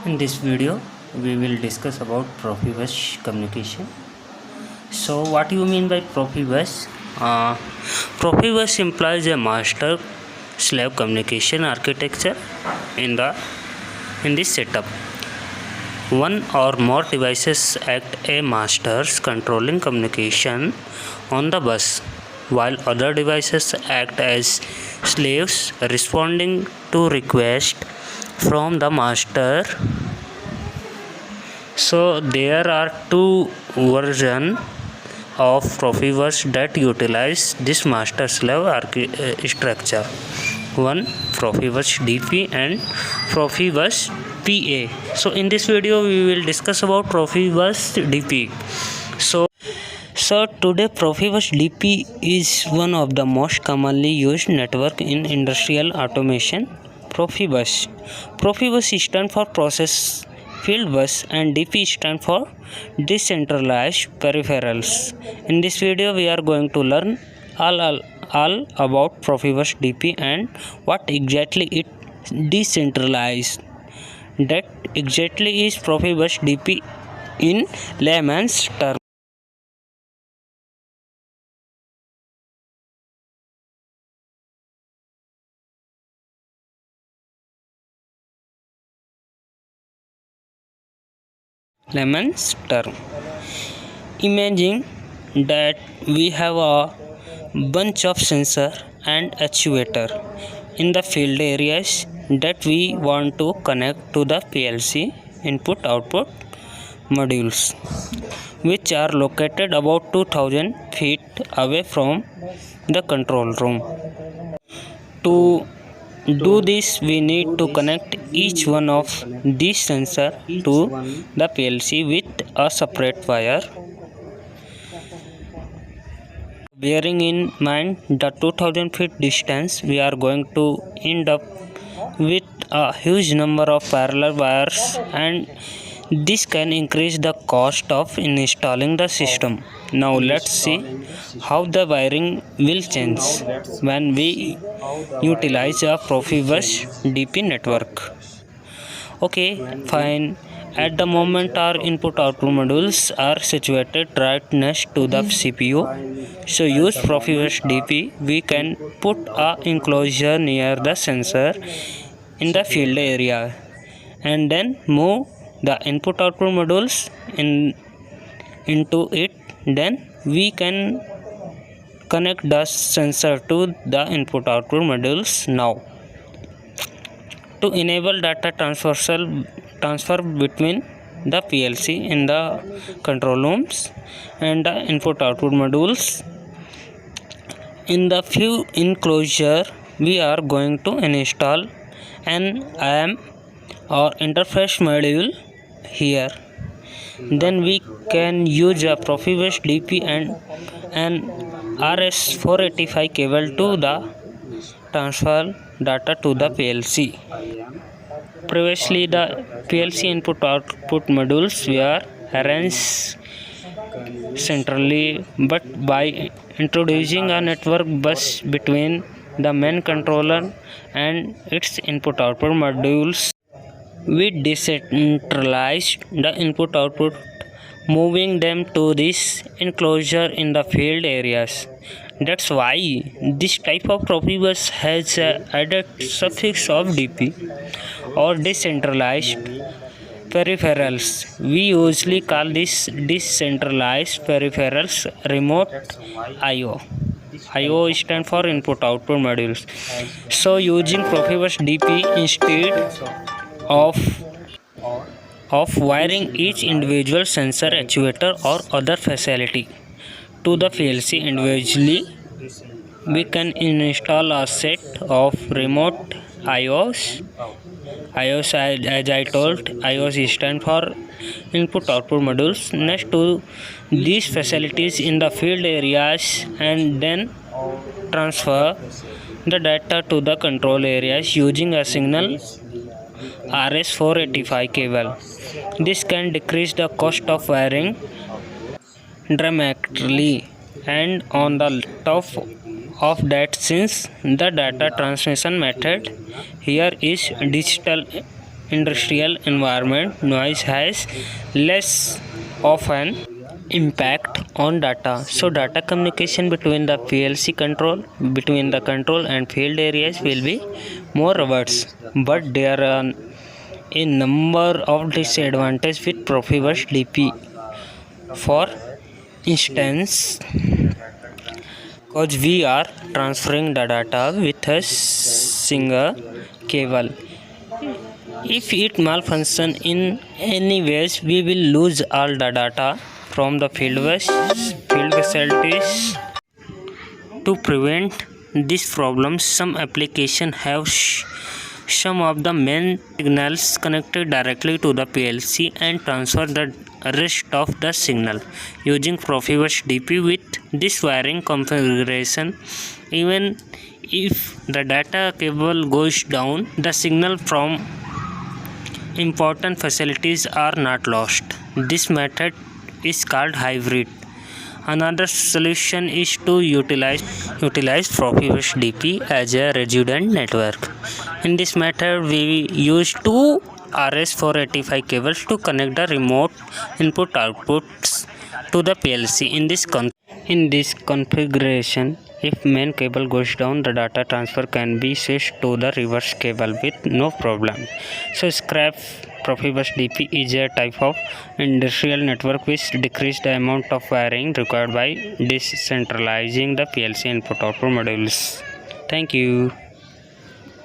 In this video, we will discuss about Profibus communication. So, what do you mean by Profibus? Profibus implies a master-slave communication architecture in this setup. One or more devices act as masters controlling communication on the bus, while other devices act as slaves responding to requests from the master. So there are two versions of Profibus that utilize this master slave structure. One, Profibus DP and Profibus PA. So in this video we will discuss about Profibus DP. So today Profibus DP is one of the most commonly used network in industrial automation. Profibus stands for process field bus and DP stands for decentralized peripherals. In this video we are going to learn all about Profibus DP and what exactly it decentralized. That exactly is Profibus DP in layman's terms. Imagine that we have a bunch of sensor and actuator in the field areas that we want to connect to the PLC input output modules, which are located about 2000 feet away from the control room. To do this, we need to connect each one of these sensors to the PLC with a separate wire. Bearing in mind the 2000 feet distance, we are going to end up with a huge number of parallel wires, and this can increase the cost of installing the system. Now let's see how the wiring will change when we utilize a Profibus DP network. Okay, fine. At the moment our input output modules are situated right next to the CPU. So use Profibus DP, we can put a enclosure near the sensor in the field area and then move the input output modules into it. Then we can connect the sensor to the input output modules. Now to enable data transfer between the PLC in the control rooms and the input output modules, in the few enclosure we are going to install an IM or interface module here. Then we can use a Profibus DP and an RS485 cable to the transfer data to the PLC. Previously the PLC input output modules were arranged centrally, but by introducing a network bus between the main controller and its input output modules, we decentralized the input output, moving them to this enclosure in the field areas. That's why this type of Profibus has added suffix of DP or decentralized peripherals. We usually call this decentralized peripherals remote IO. IO stands for input output modules. So using Profibus DP instead of wiring each individual sensor, actuator or other facility to the PLC individually, we can install a set of remote IOs. IOs, as I told, IOs stand for input output modules next to these facilities in the field areas, and then transfer the data to the control areas using a signal RS485 cable. This can decrease the cost of wiring dramatically, and on the top of that, since the data transmission method here is digital industrial environment, noise has less of an impact on data. So data communication between the PLC control, between the control and field areas will be more robust. But there are a number of disadvantages with Profibus DP. For instance, because we are transferring the data with a single cable. If it malfunction in any ways, we will lose all the data from the field facilities. To prevent this problem, some applications have some of the main signals connected directly to the PLC and transfer the rest of the signal using Profibus DP. With this wiring configuration, even if the data cable goes down, the signal from important facilities are not lost. This method is called hybrid. Another solution is to utilize Profibus DP as a redundant network. In this method, we use two RS485 cables to connect the remote input-outputs to the PLC. In this configuration, if main cable goes down, the data transfer can be switched to the reverse cable with no problem. So scrap Profibus DP is a type of industrial network which decreases the amount of wiring required by decentralizing the PLC input-output modules. Thank you.